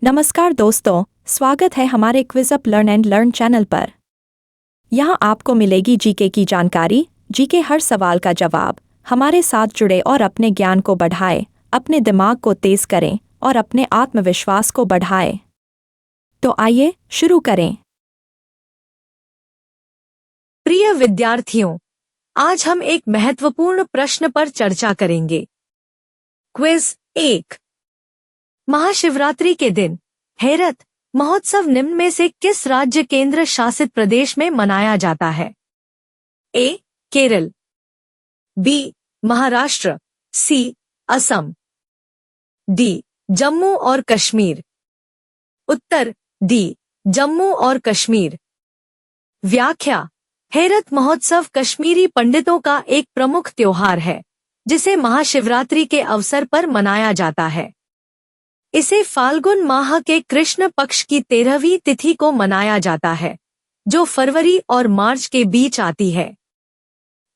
नमस्कार दोस्तों, स्वागत है हमारे quiz up learn and learn channel पर। यहाँ आपको मिलेगी जीके की जानकारी, जीके हर सवाल का जवाब। हमारे साथ जुड़े और अपने ज्ञान को बढ़ाए, अपने दिमाग को तेज करें और अपने आत्मविश्वास को बढ़ाए। तो आइए शुरू करें। प्रिय विद्यार्थियों, आज हम एक महत्वपूर्ण प्रश्न पर चर्चा करेंगे। क्विज 1। महाशिवरात्रि के दिन हेरत महोत्सव निम्न में से किस राज्य केंद्र शासित प्रदेश में मनाया जाता है? ए. केरल, बी. महाराष्ट्र, सी. असम, डी. जम्मू और कश्मीर। उत्तर डी. जम्मू और कश्मीर। व्याख्या: हेरत महोत्सव कश्मीरी पंडितों का एक प्रमुख त्योहार है, जिसे महाशिवरात्रि के अवसर पर मनाया जाता है। इसे फाल्गुन माह के कृष्ण पक्ष की 13वीं तिथि को मनाया जाता है, जो फरवरी और मार्च के बीच आती है।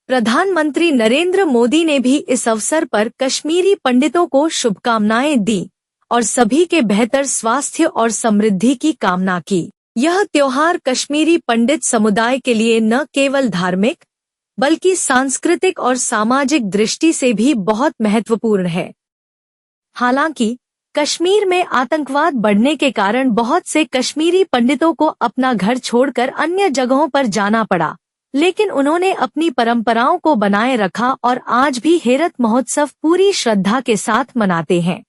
प्रधानमंत्री नरेंद्र मोदी ने भी इस अवसर पर कश्मीरी पंडितों को शुभकामनाएं दी और सभी के बेहतर स्वास्थ्य और समृद्धि की कामना की। यह त्योहार कश्मीरी पंडित समुदाय के लिए न केवल धार्मिक, बल्कि सांस्कृतिक और सामाजिक दृष्टि से भी बहुत महत्वपूर्ण है। हालांकि कश्मीर में आतंकवाद बढ़ने के कारण बहुत से कश्मीरी पंडितों को अपना घर छोड़कर अन्य जगहों पर जाना पड़ा, लेकिन उन्होंने अपनी परंपराओं को बनाए रखा और आज भी हेरत महोत्सव पूरी श्रद्धा के साथ मनाते हैं।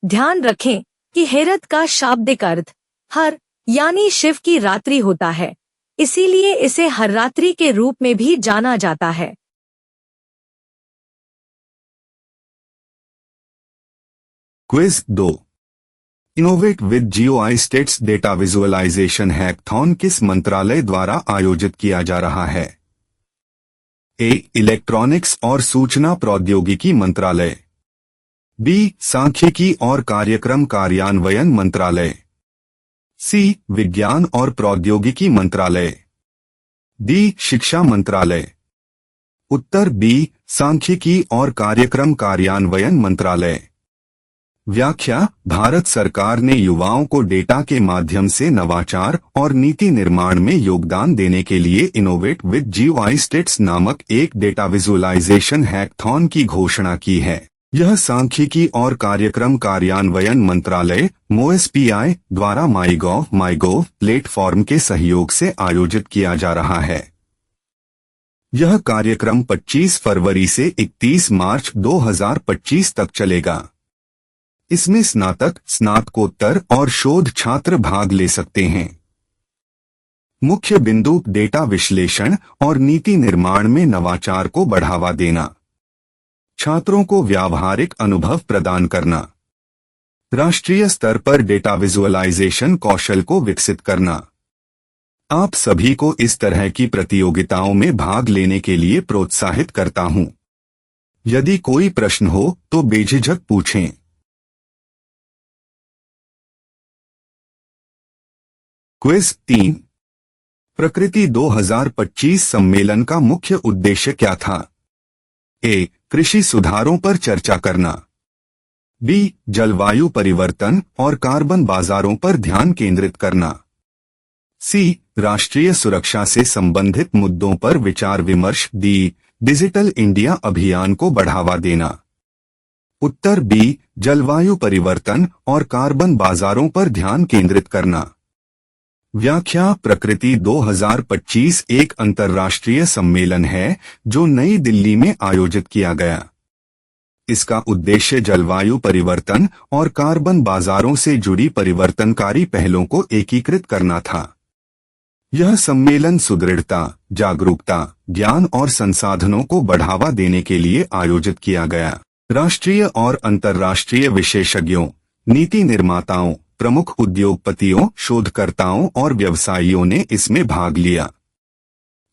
ध्यान रखें कि हेरत का शाब्दिक अर्थ हर यानी शिव की रात्रि होता है, इसीलिए इसे हर रात्रि के रूप में भी जाना जाता है। Quiz 2। Innovate with GOI stats data visualization hackathon किस मंत्रालय द्वारा आयोजित किया जा रहा है? ए. इलेक्ट्रॉनिक्स और सूचना प्रौद्योगिकी मंत्रालय, बी. सांख्यिकी और कार्यक्रम कार्यान्वयन मंत्रालय, सी. विज्ञान और प्रौद्योगिकी मंत्रालय, डी. शिक्षा मंत्रालय। उत्तर बी. सांख्यिकी और कार्यक्रम कार्यान्वयन मंत्रालय। व्याख्या: भारत सरकार ने युवाओं को डेटा के माध्यम से नवाचार और नीति निर्माण में योगदान देने के लिए इनोवेट विद जीओआई स्टेट्स नामक एक डेटा विजुअलाइजेशन हैकथॉन की घोषणा की है। यह सांख्यिकी और कार्यक्रम कार्यान्वयन मंत्रालय (MoSPI) द्वारा माईगोव प्लेटफॉर्म के सहयोग से आयोजित किया जा रहा है। यह कार्यक्रम 25 फरवरी से 31 मार्च 2025 तक चलेगा। इसमें स्नातक, स्नातकोत्तर और शोध छात्र भाग ले सकते हैं। मुख्य बिंदु: डेटा विश्लेषण और नीति निर्माण में नवाचार को बढ़ावा देना, छात्रों को व्यावहारिक अनुभव प्रदान करना, राष्ट्रीय स्तर पर डेटा विजुअलाइजेशन कौशल को विकसित करना। आप सभी को इस तरह की प्रतियोगिताओं में भाग लेने के लिए प्रोत्साहित करता हूं। यदि कोई प्रश्न हो तो बेझिझक पूछें। क्विज 3। प्रकृति 2025 सम्मेलन का मुख्य उद्देश्य क्या था? ए. कृषि सुधारों पर चर्चा करना, बी. जलवायु परिवर्तन और कार्बन बाजारों पर ध्यान केंद्रित करना, सी. राष्ट्रीय सुरक्षा से संबंधित मुद्दों पर विचार विमर्श, डी. डिजिटल इंडिया अभियान को बढ़ावा देना। उत्तर बी. जलवायु परिवर्तन और कार्बन बाजारों पर ध्यान केंद्रित करना। व्याख्या: प्रकृति 2025 एक अंतर्राष्ट्रीय सम्मेलन है जो नई दिल्ली में आयोजित किया गया। इसका उद्देश्य जलवायु परिवर्तन और कार्बन बाजारों से जुड़ी परिवर्तनकारी पहलों को एकीकृत करना था। यह सम्मेलन सुदृढ़ता, जागरूकता, ज्ञान और संसाधनों को बढ़ावा देने के लिए आयोजित किया गया। राष्ट्रीय और अंतर्राष्ट्रीय विशेषज्ञों, नीति निर्माताओं, प्रमुख उद्योगपतियों, शोधकर्ताओं और व्यवसायियों ने इसमें भाग लिया।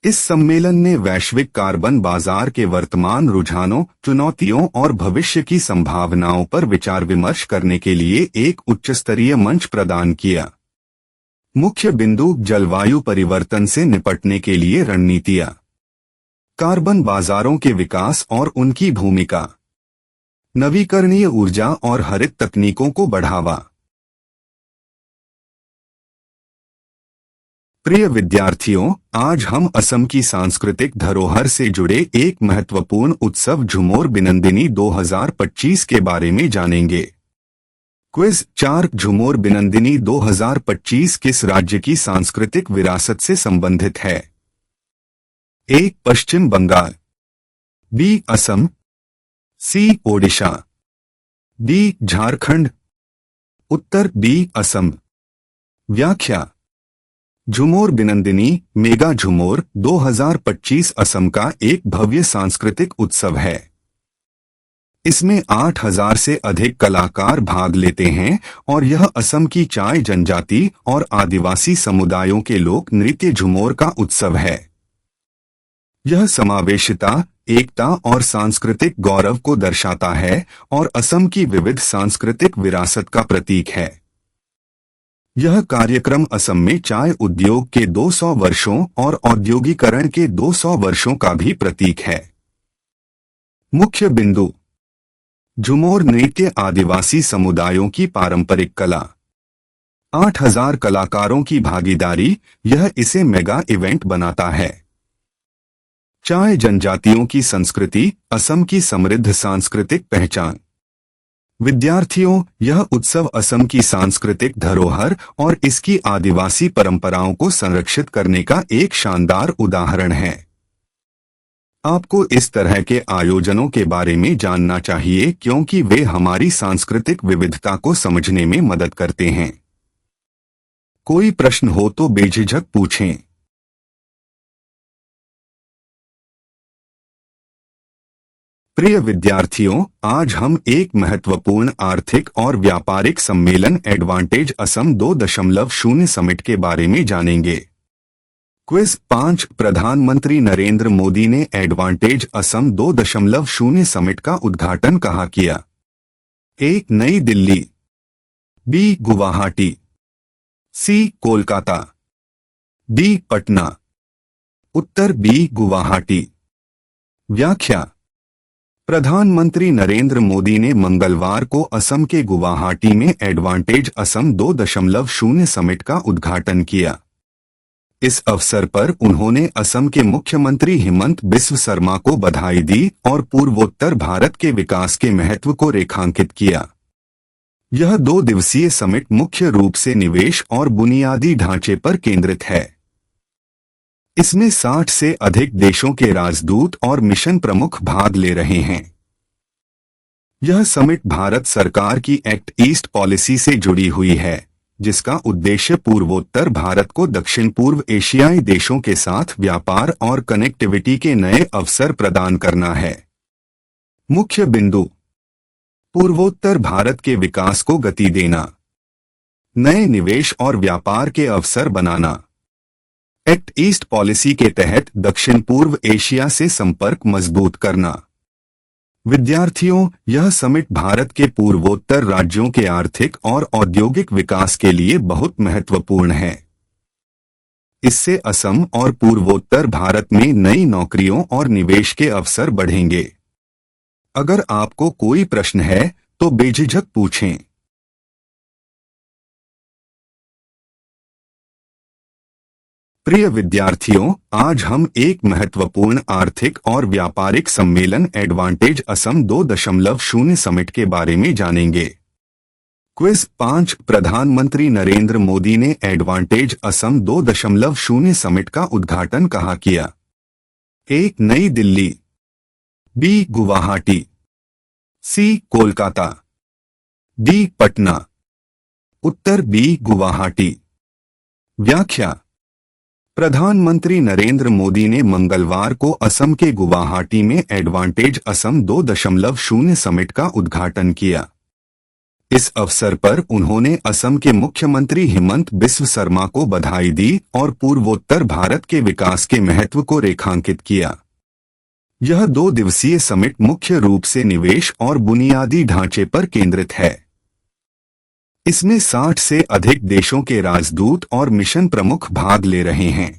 इस सम्मेलन ने वैश्विक कार्बन बाजार के वर्तमान रुझानों, चुनौतियों और भविष्य की संभावनाओं पर विचार विमर्श करने के लिए एक उच्चस्तरीय मंच प्रदान किया। मुख्य बिंदु: जलवायु परिवर्तन से निपटने के लिए रणनीतियां, कार्बन बाजारों के विकास और उनकी भूमिका, नवीकरणीय ऊर्जा और हरित तकनीकों को बढ़ावा, प्रिय विद्यार्थियों, आज हम असम की सांस्कृतिक धरोहर से जुड़े एक महत्वपूर्ण उत्सव झुमोर बिनंदिनी 2025 के बारे में जानेंगे। क्विज 4 झुमोर बिनंदिनी 2025 किस राज्य की सांस्कृतिक विरासत से संबंधित है? ए. पश्चिम बंगाल, बी. असम, सी. ओडिशा, डी. झारखंड। उत्तर बी. असम। व्याख्या: झुमोर बिनंदिनी मेगा झुमोर 2025 असम का एक भव्य सांस्कृतिक उत्सव है। इसमें 8,000 से अधिक कलाकार भाग लेते हैं और यह असम की चाय जनजाति और आदिवासी समुदायों के लोक नृत्य झुमोर का उत्सव है। यह समावेशिता, एकता और सांस्कृतिक गौरव को दर्शाता है और असम की विविध सांस्कृतिक विरासत का प्रतीक है। यह कार्यक्रम असम में चाय उद्योग के 200 वर्षों और औद्योगिकरण के 200 वर्षों का भी प्रतीक है। मुख्य बिंदु: झुमोर नृत्य आदिवासी समुदायों की पारंपरिक कला। 8,000 कलाकारों की भागीदारी, यह इसे मेगा इवेंट बनाता है। चाय जनजातियों की संस्कृति, असम की समृद्ध सांस्कृतिक पहचान। विद्यार्थियों, यह उत्सव असम की सांस्कृतिक धरोहर और इसकी आदिवासी परंपराओं को संरक्षित करने का एक शानदार उदाहरण है। आपको इस तरह के आयोजनों के बारे में जानना चाहिए क्योंकि वे हमारी सांस्कृतिक विविधता को समझने में मदद करते हैं। कोई प्रश्न हो तो बेझिझक पूछें। प्रिय विद्यार्थियों, आज हम एक महत्वपूर्ण आर्थिक और व्यापारिक सम्मेलन एडवांटेज असम 2.0 समिट के बारे में जानेंगे। क्विज 5 प्रधानमंत्री नरेंद्र मोदी ने एडवांटेज असम 2.0 समिट का उद्घाटन कहाँ किया? ए. नई दिल्ली, बी. गुवाहाटी, सी. कोलकाता, डी. पटना। उत्तर बी. गुवाहाटी। व्याख्या: प्रधानमंत्री नरेंद्र मोदी ने मंगलवार को असम के गुवाहाटी में एडवांटेज असम 2.0 समिट का उद्घाटन किया। इस अवसर पर उन्होंने असम के मुख्यमंत्री हिमंत बिस्व शर्मा को बधाई दी और पूर्वोत्तर भारत के विकास के महत्व को रेखांकित किया। यह 2 दिवसीय समिट मुख्य रूप से निवेश और बुनियादी ढांचे पर केंद्रित है। इसमें 60 से अधिक देशों के राजदूत और मिशन प्रमुख भाग ले रहे हैं। यह समिट भारत सरकार की एक्ट ईस्ट पॉलिसी से जुड़ी हुई है, जिसका उद्देश्य पूर्वोत्तर भारत को दक्षिण पूर्व एशियाई देशों के साथ व्यापार और कनेक्टिविटी के नए अवसर प्रदान करना है। मुख्य बिंदु: पूर्वोत्तर भारत के विकास को गति देना, नए निवेश और व्यापार के अवसर बनाना, एक्ट ईस्ट पॉलिसी के तहत दक्षिण पूर्व एशिया से संपर्क मजबूत करना। विद्यार्थियों, यह समिट भारत के पूर्वोत्तर राज्यों के आर्थिक और औद्योगिक विकास के लिए बहुत महत्वपूर्ण है। इससे असम और पूर्वोत्तर भारत में नई नौकरियों और निवेश के अवसर बढ़ेंगे। अगर आपको कोई प्रश्न है तो बेझिझक पूछें। प्रिय विद्यार्थियों, आज हम एक महत्वपूर्ण आर्थिक और व्यापारिक सम्मेलन एडवांटेज असम 2.0 समिट के बारे में जानेंगे। क्विज 5 प्रधानमंत्री नरेंद्र मोदी ने एडवांटेज असम 2.0 समिट का उद्घाटन कहाँ किया? ए. नई दिल्ली, बी. गुवाहाटी, सी. कोलकाता, डी. पटना। उत्तर बी. गुवाहाटी। व्याख्या: प्रधानमंत्री नरेंद्र मोदी ने मंगलवार को असम के गुवाहाटी में एडवांटेज असम 2.0 समिट का उद्घाटन किया। इस अवसर पर उन्होंने असम के मुख्यमंत्री हिमंत बिस्व शर्मा को बधाई दी और पूर्वोत्तर भारत के विकास के महत्व को रेखांकित किया। यह 2 दिवसीय समिट मुख्य रूप से निवेश और बुनियादी ढांचे पर केंद्रित है। इसमें 60 से अधिक देशों के राजदूत और मिशन प्रमुख भाग ले रहे हैं।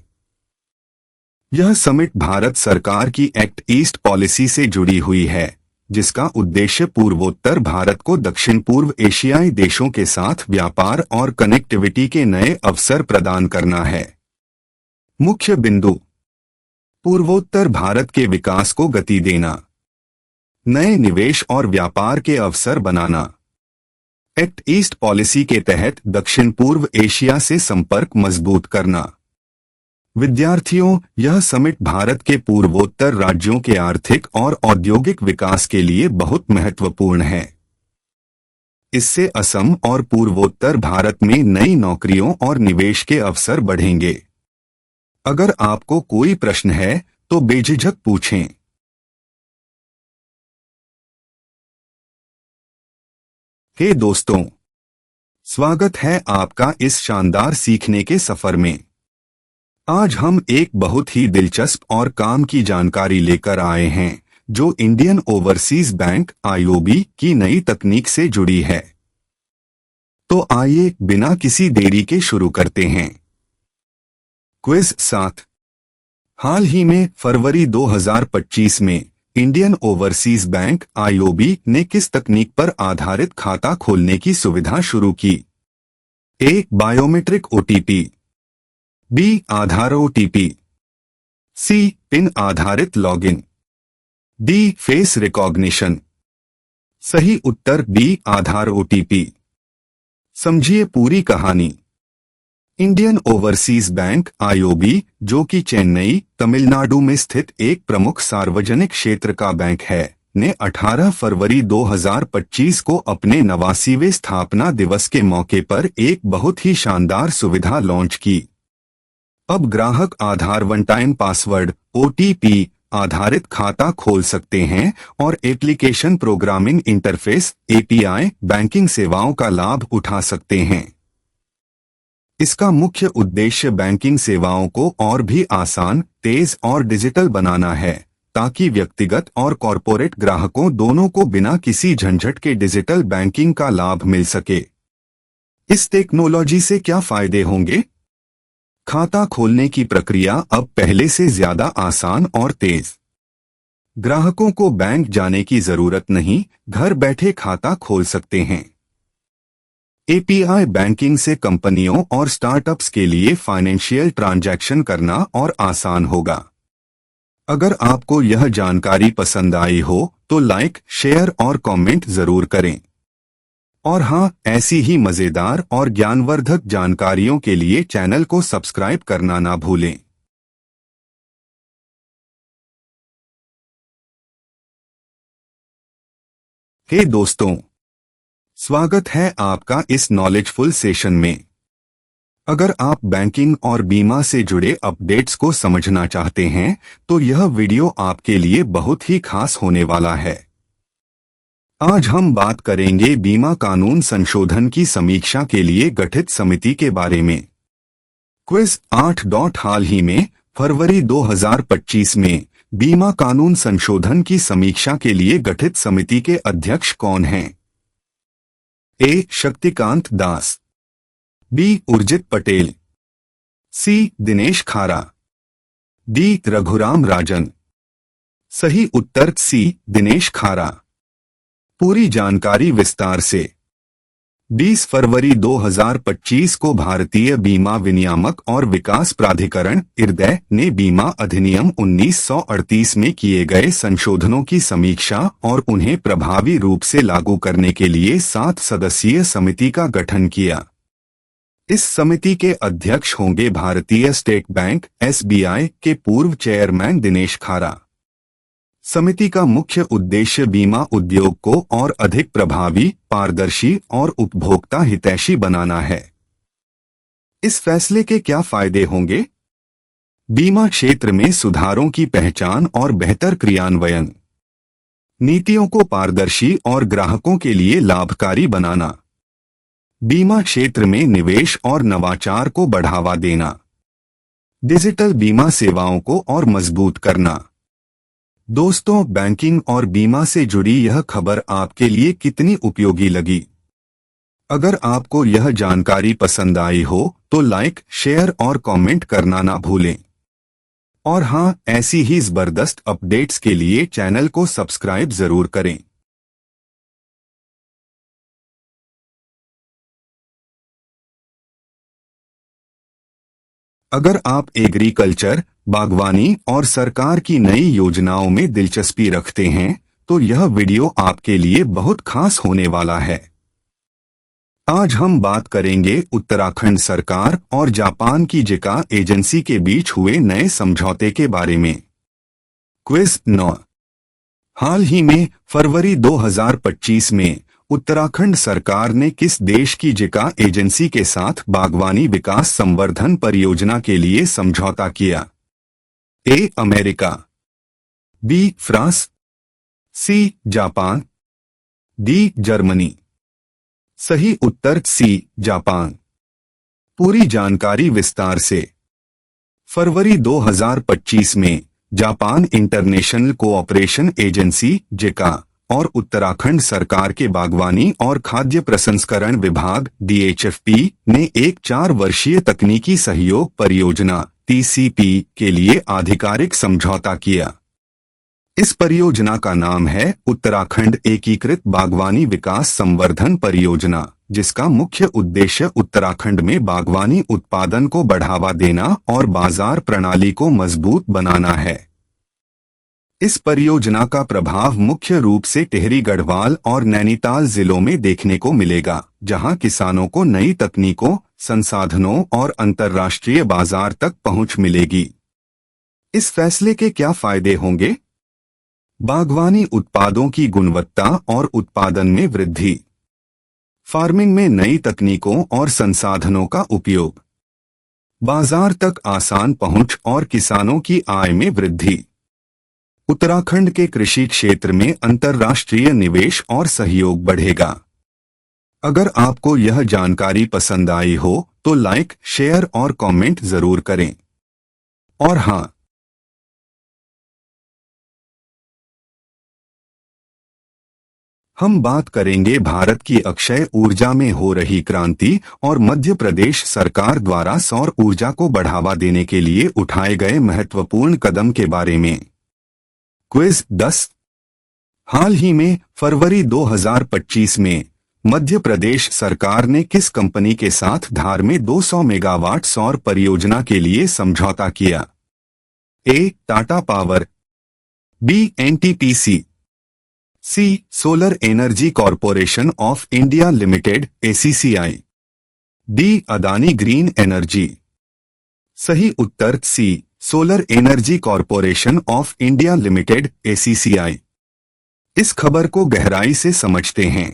यह समिट भारत सरकार की एक्ट ईस्ट पॉलिसी से जुड़ी हुई है, जिसका उद्देश्य पूर्वोत्तर भारत को दक्षिण पूर्व एशियाई देशों के साथ व्यापार और कनेक्टिविटी के नए अवसर प्रदान करना है। मुख्य बिंदु: पूर्वोत्तर भारत के विकास को गति देना, नए निवेश और व्यापार के अवसर बनाना, एक्ट ईस्ट पॉलिसी के तहत दक्षिण पूर्व एशिया से संपर्क मजबूत करना। विद्यार्थियों, यह समिट भारत के पूर्वोत्तर राज्यों के आर्थिक और औद्योगिक विकास के लिए बहुत महत्वपूर्ण है। इससे असम और पूर्वोत्तर भारत में नई नौकरियों और निवेश के अवसर बढ़ेंगे। अगर आपको कोई प्रश्न है तो बेझिझक पूछें। हे दोस्तों, स्वागत है आपका इस शानदार सीखने के सफर में। आज हम एक बहुत ही दिलचस्प और काम की जानकारी लेकर आए हैं जो इंडियन ओवरसीज बैंक (आईओबी) की नई तकनीक से जुड़ी है। तो आइए बिना किसी देरी के शुरू करते हैं। क्विज 7। हाल ही में फरवरी 2025 में इंडियन ओवरसीज बैंक (आईओबी) ने किस तकनीक पर आधारित खाता खोलने की सुविधा शुरू की? A. Biometric OTP, B. Aadhaar OTP, C. PIN आधारित लॉगिन, डी. Face recognition. सही उत्तर बी. आधार ओटीपी। समझिए पूरी कहानी। इंडियन ओवरसीज बैंक (आईओबी), जो कि चेन्नई, तमिलनाडु में स्थित एक प्रमुख सार्वजनिक क्षेत्र का बैंक है, ने 18 फरवरी 2025 को अपने 89वें स्थापना दिवस के मौके पर एक बहुत ही शानदार सुविधा लॉन्च की। अब ग्राहक आधार वन टाइम पासवर्ड (ओटीपी) आधारित खाता खोल सकते हैं और application programming interface (API) banking सेवाओं का लाभ उठा सकते हैं। इसका मुख्य उद्देश्य बैंकिंग सेवाओं को और भी आसान, तेज और डिजिटल बनाना है, ताकि व्यक्तिगत और कॉरपोरेट ग्राहकों दोनों को बिना किसी झंझट के डिजिटल बैंकिंग का लाभ मिल सके। इस टेक्नोलॉजी से क्या फायदे होंगे? खाता खोलने की प्रक्रिया अब पहले से ज्यादा आसान और तेज। ग्राहकों को बैंक जाने की जरूरत नहीं, घर बैठे खाता खोल सकते हैं। एपीआई बैंकिंग से कंपनियों और स्टार्टअप्स के लिए फाइनेंशियल ट्रांजैक्शन करना और आसान होगा। अगर आपको यह जानकारी पसंद आई हो तो लाइक, शेयर और कमेंट जरूर करें। और हाँ, ऐसी ही मजेदार और ज्ञानवर्धक जानकारियों के लिए चैनल को सब्सक्राइब करना ना भूलें। हे दोस्तों, स्वागत है आपका इस नॉलेजफुल सेशन में। अगर आप बैंकिंग और बीमा से जुड़े अपडेट्स को समझना चाहते हैं तो यह वीडियो आपके लिए बहुत ही खास होने वाला है। आज हम बात करेंगे बीमा कानून संशोधन की समीक्षा के लिए गठित समिति के बारे में। क्विज 8. हाल ही में फरवरी 2025 में बीमा कानून संशोधन की समीक्षा के लिए गठित समिति के अध्यक्ष कौन हैं? ए. शक्तिकांत दास, बी. उर्जित पटेल, सी. दिनेश खारा, डी. रघुराम राजन। सही उत्तर सी. दिनेश खारा। पूरी जानकारी विस्तार से। 20 फरवरी 2025 को भारतीय बीमा विनियामक और विकास प्राधिकरण (IRDAI) ने बीमा अधिनियम 1938 में किए गए संशोधनों की समीक्षा और उन्हें प्रभावी रूप से लागू करने के लिए 7 सदस्यीय समिति का गठन किया। इस समिति के अध्यक्ष होंगे भारतीय स्टेट बैंक (SBI) के पूर्व चेयरमैन दिनेश खारा। समिति का मुख्य उद्देश्य बीमा उद्योग को और अधिक प्रभावी, पारदर्शी और उपभोक्ता हितैषी बनाना है। इस फैसले के क्या फायदे होंगे? बीमा क्षेत्र में सुधारों की पहचान और बेहतर क्रियान्वयन, नीतियों को पारदर्शी और ग्राहकों के लिए लाभकारी बनाना, बीमा क्षेत्र में निवेश और नवाचार को बढ़ावा देना, डिजिटल बीमा सेवाओं को और मजबूत करना। दोस्तों, बैंकिंग और बीमा से जुड़ी यह खबर आपके लिए कितनी उपयोगी लगी? अगर आपको यह जानकारी पसंद आई हो तो लाइक, शेयर और कमेंट करना ना भूलें। और हाँ, ऐसी ही जबरदस्त अपडेट्स के लिए चैनल को सब्सक्राइब जरूर करें। अगर आप एग्रीकल्चर, बागवानी और सरकार की नई योजनाओं में दिलचस्पी रखते हैं तो यह वीडियो आपके लिए बहुत खास होने वाला है। आज हम बात करेंगे उत्तराखंड सरकार और जापान की जिका एजेंसी के बीच हुए नए समझौते के बारे में। क्विज 9। हाल ही में फरवरी 2025 में उत्तराखंड सरकार ने किस देश की जिका एजेंसी के साथ बागवानी विकास संवर्धन परियोजना के लिए समझौता किया? A. America, B. France, C. Japan, D. Germany. सही उत्तर सी. जापान। पूरी जानकारी विस्तार से। फरवरी 2025 में जापान इंटरनेशनल कोऑपरेशन एजेंसी जिका और उत्तराखंड सरकार के बागवानी और खाद्य प्रसंस्करण विभाग DHFP ने एक 4 वर्षीय तकनीकी सहयोग परियोजना TCP के लिए आधिकारिक समझौता किया। इस परियोजना का नाम है उत्तराखंड एकीकृत बागवानी विकास संवर्धन परियोजना, जिसका मुख्य उद्देश्य उत्तराखंड में बागवानी उत्पादन को बढ़ावा देना और बाजार प्रणाली को मजबूत बनाना है। इस परियोजना का प्रभाव मुख्य रूप से टिहरी गढ़वाल और नैनीताल जिलों में देखने को मिलेगा, जहां किसानों को नई तकनीकों, संसाधनों और अंतर्राष्ट्रीय बाजार तक पहुंच मिलेगी। इस फैसले के क्या फायदे होंगे? बागवानी उत्पादों की गुणवत्ता और उत्पादन में वृद्धि, फार्मिंग में नई तकनीकों और संसाधनों का उपयोग, बाजार तक आसान पहुंच और किसानों की आय में वृद्धि। उत्तराखंड के कृषि क्षेत्र में अंतर्राष्ट्रीय निवेश और सहयोग बढ़ेगा। अगर आपको यह जानकारी पसंद आई हो तो लाइक, शेयर और कमेंट जरूर करें। और हां, हम बात करेंगे भारत की अक्षय ऊर्जा में हो रही क्रांति और मध्य प्रदेश सरकार द्वारा सौर ऊर्जा को बढ़ावा देने के लिए उठाए गए महत्वपूर्ण कदम के बारे में। क्विज 10। हाल ही में फरवरी 2025 में मध्य प्रदेश सरकार ने किस कंपनी के साथ धार में 200 मेगावाट सौर परियोजना के लिए समझौता किया? A. Tata power, B. NTPC, C. Solar energy corporation of India limited ACCI, D. Adani green energy. सही उत्तर C. Solar energy corporation of India limited ACCI। इस खबर को गहराई से समझते हैं।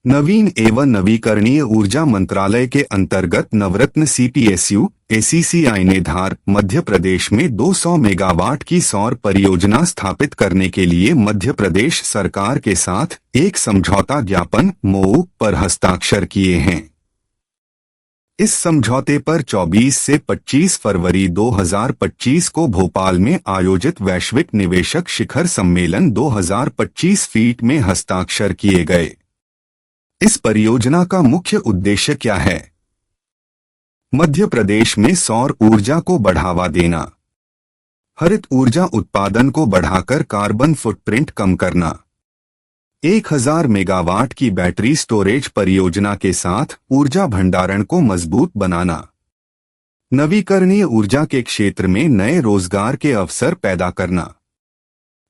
नवीन एवं नवीकरणीय ऊर्जा मंत्रालय के अंतर्गत नवरत्न CPSU ACCI ने धार, मध्य प्रदेश में 200 मेगावाट की सौर परियोजना स्थापित करने के लिए मध्य प्रदेश सरकार के साथ एक समझौता ज्ञापन MOU पर हस्ताक्षर किए हैं। इस समझौते पर 24 से 25 फरवरी 2025 को भोपाल में आयोजित वैश्विक निवेशक शिखर सम्मेलन 2025 फीट में हस्ताक्षर किए गए। इस परियोजना का मुख्य उद्देश्य क्या है? मध्य प्रदेश में सौर ऊर्जा को बढ़ावा देना, हरित ऊर्जा उत्पादन को बढ़ाकर कार्बन फुटप्रिंट कम करना, 1000 मेगावाट की बैटरी स्टोरेज परियोजना के साथ ऊर्जा भंडारण को मजबूत बनाना, नवीकरणीय ऊर्जा के क्षेत्र में नए रोजगार के अवसर पैदा करना।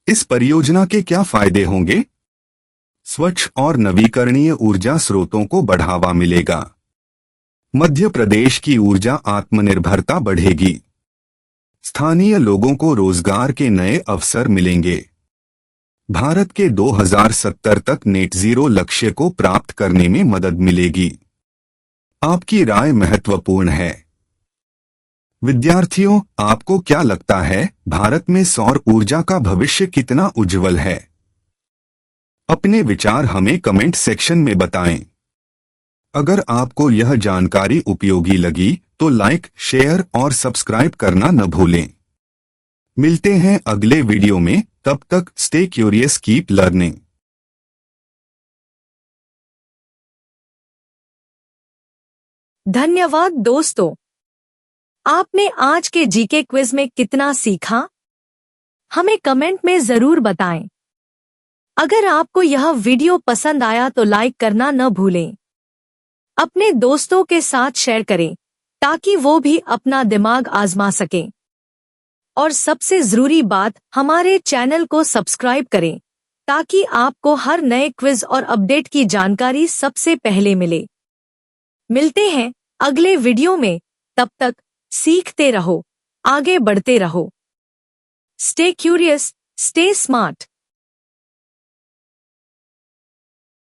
इस परियोजना के क्या फायदे होंगे? स्वच्छ और नवीकरणीय ऊर्जा स्रोतों को बढ़ावा मिलेगा, मध्य प्रदेश की ऊर्जा आत्मनिर्भरता बढ़ेगी, स्थानीय लोगों को रोजगार के नए अवसर मिलेंगे, भारत के 2070 तक नेट जीरो लक्ष्य को प्राप्त करने में मदद मिलेगी। आपकी राय महत्वपूर्ण है। विद्यार्थियों, आपको क्या लगता है, भारत में सौर ऊर्जा का भविष्य कितना उज्जवल है? अपने विचार हमें कमेंट सेक्शन में बताएं। अगर आपको यह जानकारी उपयोगी लगी तो लाइक, शेयर और सब्सक्राइब करना न भूलें। मिलते हैं अगले वीडियो में, तब तक स्टे क्यूरियस, कीप लर्निंग। धन्यवाद दोस्तों, आपने आज के जीके क्विज में कितना सीखा? हमें कमेंट में जरूर बताएं। अगर आपको यह वीडियो पसंद आया तो लाइक करना न भूलें। अपने दोस्तों के साथ शेयर करें ताकि वो भी अपना दिमाग आजमा सकें। और सबसे जरूरी बात, हमारे चैनल को सब्सक्राइब करें ताकि आपको हर नए क्विज और अपडेट की जानकारी सबसे पहले मिले। मिलते हैं अगले वीडियो में, तब तक सीखते रहो, आगे बढ़ते रहो। Stay curious, stay smart.